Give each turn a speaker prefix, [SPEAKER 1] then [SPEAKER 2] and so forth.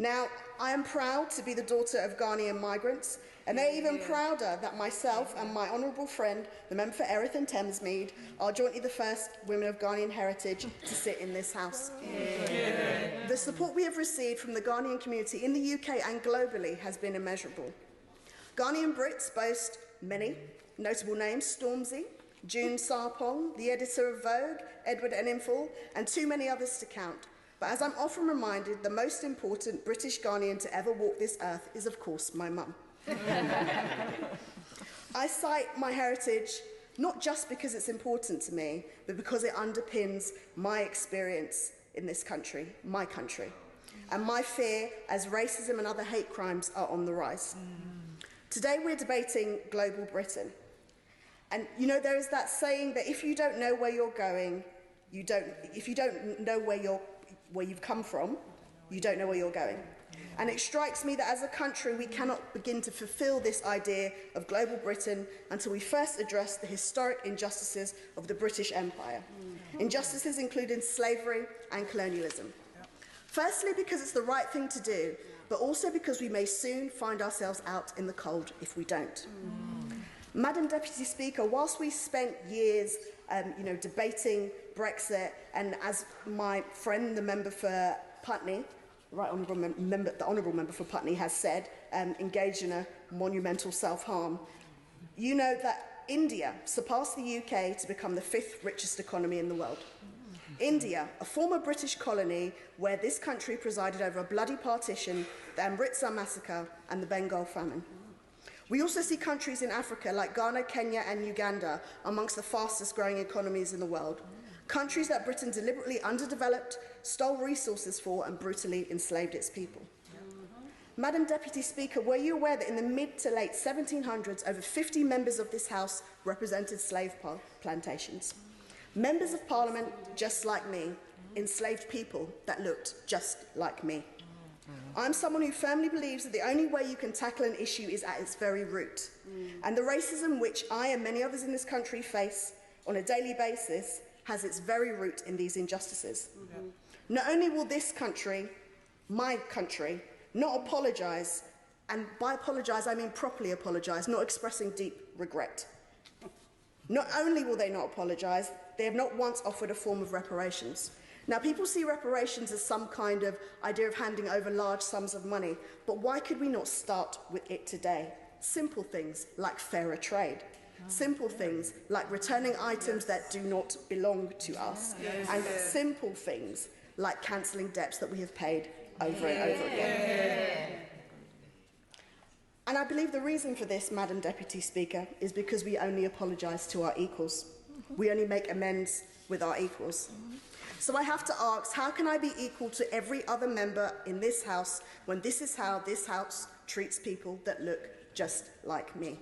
[SPEAKER 1] Now, I am proud to be the daughter of Ghanaian migrants, and they're even prouder that myself and my honourable friend, the member for Erith and Thamesmead, are jointly the first women of Ghanaian heritage to sit in this House. The support we have received from the Ghanaian community in the UK and globally has been immeasurable. Ghanaian Brits boast many notable names: Stormzy, June Sarpong, the editor of Vogue, Edward Enninful, and too many others to count. But as I'm often reminded, the most important British Ghanaian to ever walk this earth is, of course, my mum. I cite my heritage not just because it's important to me, but because it underpins my experience in this country, my country, and my fear as racism and other hate crimes are on the rise. Today we're debating global Britain. And you know, there is that saying that if you don't know where you're going, if you don't know where you've come from, you don't know where you're going. And it strikes me that as a country, we cannot begin to fulfill this idea of global Britain until we first address the historic injustices of the British Empire. Injustices including slavery and colonialism. Firstly, because it's the right thing to do, but also because we may soon find ourselves out in the cold if we don't. Madam Deputy Speaker, whilst we spent years debating Brexit, and as my friend, the member for Putney, the honourable member for Putney has said, engaged in a monumental self-harm, you know that India surpassed the UK to become the 5th richest economy in the world. India, a former British colony where this country presided over a bloody partition, the Amritsar massacre and the Bengal famine. We also see countries in Africa like Ghana, Kenya and Uganda amongst the fastest growing economies in the world. Countries that Britain deliberately underdeveloped, stole resources for and brutally enslaved its people. Madam Deputy Speaker, were you aware that in the mid to late 1700s, over 50 members of this House represented slave plantations? Members of Parliament, just like me, enslaved people that looked just like me. I'm someone who firmly believes that the only way you can tackle an issue is at its very root. And the racism which I and many others in this country face on a daily basis has its very root in these injustices. Not only will this country, my country, not apologise, and by apologise I mean properly apologise, not expressing deep regret. Not only will they not apologise, they have not once offered a form of reparations. Now, people see reparations as some kind of idea of handing over large sums of money, but why could we not start with it today? Simple things like fairer trade. Simple things like returning items that do not belong to us. And simple things like cancelling debts that we have paid over and over again. And I believe the reason for this, Madam Deputy Speaker, is because we only apologise to our equals. We only make amends with our equals. So I have to ask, how can I be equal to every other member in this House when this is how this House treats people that look just like me?